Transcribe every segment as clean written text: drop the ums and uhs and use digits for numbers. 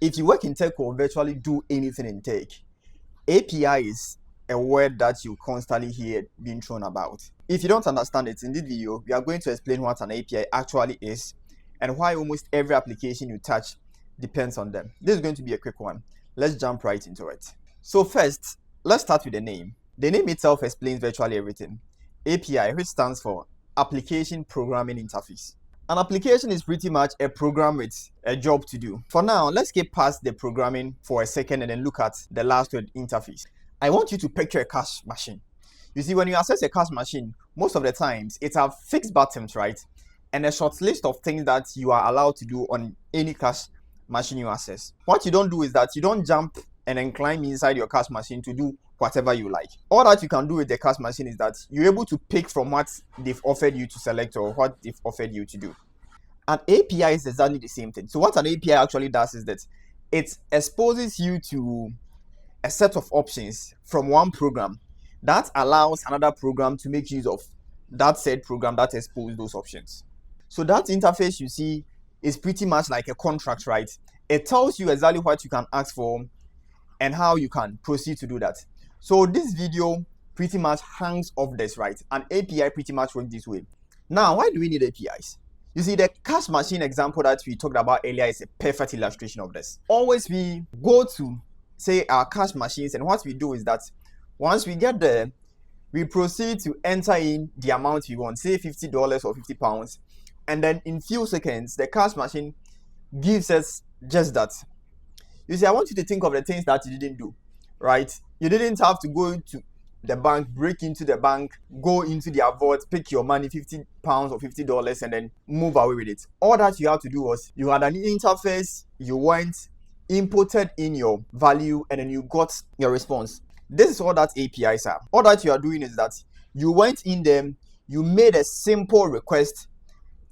If you work in tech or virtually do anything in tech, API is a word that you constantly hear being thrown about. If you don't understand it, in this video, we are going to explain what an API actually is and why almost every application you touch depends on them. This is going to be a quick one. Let's jump right into it. So first, let's start with the name. The name itself explains virtually everything. API, which stands for Application Programming Interface. An application is pretty much a program with a job to do. For now, let's get past the programming for a second and then look at the last word, interface. I want you to picture a cash machine. You see, when you access a cash machine, most of the times it have fixed buttons, right? And a short list of things that you are allowed to do on any cash machine you access. What you don't do is that you don't jump and then climb inside your cash machine to do whatever you like. All that you can do with the cash machine is that you're able to pick from what they've offered you to select or what they've offered you to do. An API is exactly the same thing. So what an API actually does is that it exposes you to a set of options from one program that allows another program to make use of that said program that exposes those options. So that interface you see is pretty much like a contract, right? It tells you exactly what you can ask for and how you can proceed to do that. So this video pretty much hangs off this, right? An API pretty much works this way. Now, why do we need APIs? You see, the cash machine example that we talked about earlier is a perfect illustration of this. Always we go to, say, our cash machines, and what we do is that once we get there, we proceed to enter in the amount we want, say $50 or £50, and then in few seconds, the cash machine gives us just that. You see, I want you to think of the things that you didn't do, right? You didn't have to go to the bank, break into the bank, go into the vault, pick your money, £50 or $50, and then move away with it. All that you had to do was you had an interface, you went, inputted in your value, and then you got your response. This is all that APIs are. All that you are doing is that you went in them, you made a simple request,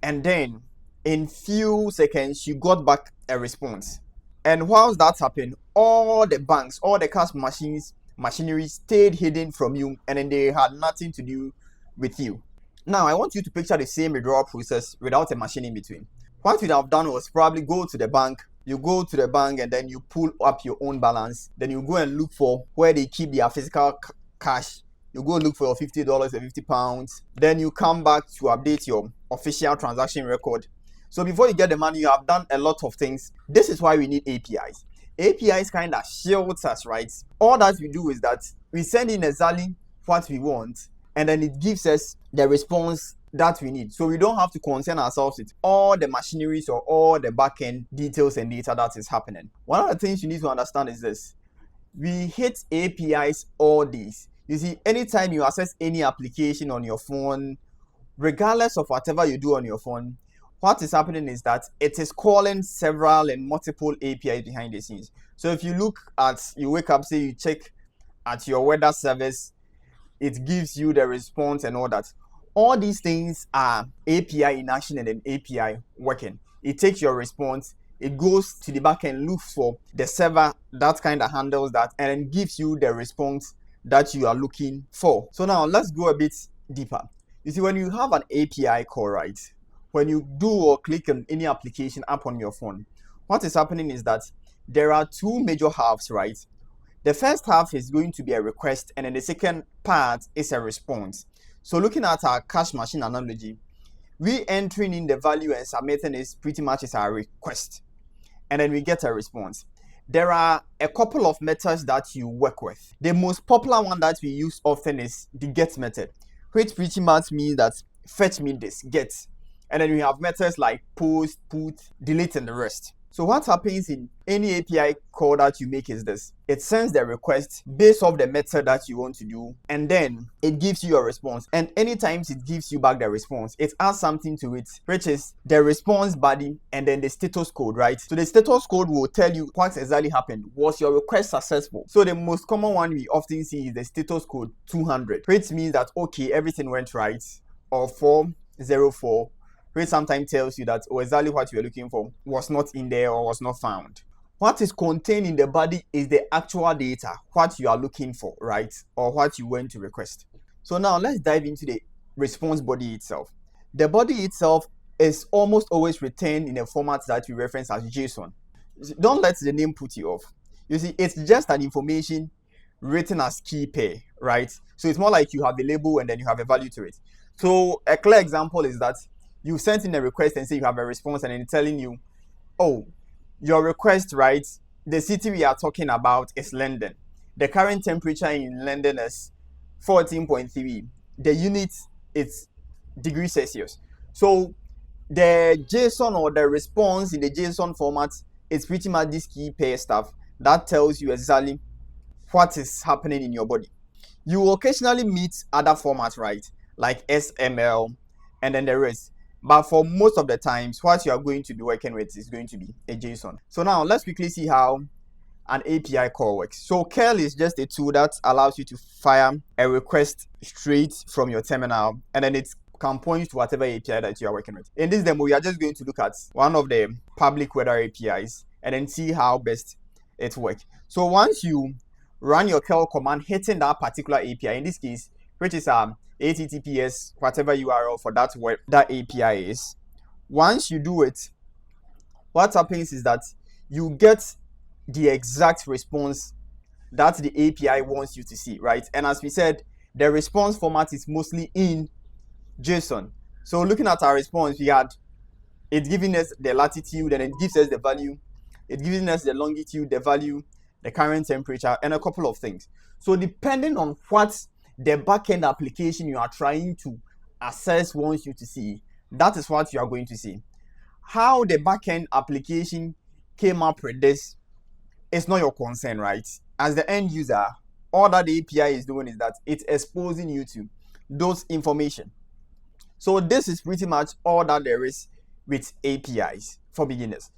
and then in few seconds, you got back a response. And whilst that happened, all the banks, all the cash machinery stayed hidden from you, and then they had nothing to do with you. Now, I want you to picture the same withdrawal process without a machine in between. What you'd have done was probably go to the bank. You go to the bank and then you pull up your own balance. Then you go and look for where they keep their physical cash. You go look for your $50 or £50. Then you come back to update your official transaction record. So before you get the money, you have done a lot of things. This is why we need APIs. APIs kind of shields us, right? All that we do is that we send in exactly what we want, and then it gives us the response that we need. So we don't have to concern ourselves with all the machineries or all the backend details and data that is happening. One of the things you need to understand is this. We hit APIs all days. You see, anytime you access any application on your phone, regardless of whatever you do on your phone, what is happening is that it is calling several and multiple APIs behind the scenes. So if you look at, you wake up, say you check at your weather service, it gives you the response and all that. All these things are API in action and an API working. It takes your response, it goes to the back end, looks for the server that kind of handles that, and then gives you the response that you are looking for. So now let's go a bit deeper. You see, when you have an API call, right? When you do or click on any application app on your phone, what is happening is that there are two major halves, right? The first half is going to be a request, and then the second part is a response. So looking at our cash machine analogy, we entering in the value and submitting is pretty much is our request, and then we get a response. There are a couple of methods that you work with. The most popular one that we use often is the get method, which pretty much means that fetch me this, get. And then we have methods like post, put, delete, and the rest. So what happens in any API call that you make is this. It sends the request based off the method that you want to do, and then it gives you a response. And anytime it gives you back the response, it adds something to it, which is the response body and then the status code, right? So the status code will tell you what exactly happened. Was your request successful? So the most common one we often see is the status code 200, which means that, okay, everything went right, or 404, which sometimes tells you that exactly what you are looking for was not in there or was not found. What is contained in the body is the actual data, what you are looking for, right? Or what you want to request. So now let's dive into the response body itself. The body itself is almost always retained in a format that we reference as JSON. Don't let the name put you off. You see, it's just an information written as key pair, right? So it's more like you have a label and then you have a value to it. So a clear example is that you sent in a request and say you have a response and then it's telling you, oh, your request, right? The city we are talking about is London. The current temperature in London is 14.3. The unit is degrees Celsius. So the JSON or the response in the JSON format is pretty much this key pair stuff that tells you exactly what is happening in your body. You will occasionally meet other formats, right? Like XML and then the rest. But for most of the times, what you are going to be working with is going to be a JSON. So now let's quickly see how an API call works. So curl is just a tool that allows you to fire a request straight from your terminal, and then it can point to whatever API that you are working with. In this demo, we are just going to look at one of the public weather APIs and then see how best it works. So once you run your curl command hitting that particular API, in this case, which is HTTPS, whatever URL for that web that API is, once you do it, what happens is that you get the exact response that the API wants you to see, right? And as we said, the response format is mostly in JSON. So looking at our response, we had it giving us the latitude and it gives us the value. It giving us the longitude, the value, the current temperature, and a couple of things. So depending on what the backend application you are trying to access wants you to see, that is what you are going to see. How the backend application came up with this, it's not your concern, right? As the end user, all that the API is doing is that it's exposing you to those information. So this is pretty much all that there is with APIs for beginners.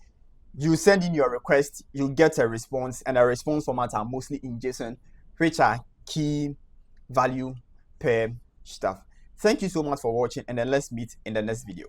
You send in your request, you get a response, and the response formats are mostly in JSON, which are key value pair stuff. Thank you so much for watching, and then let's meet in the next video.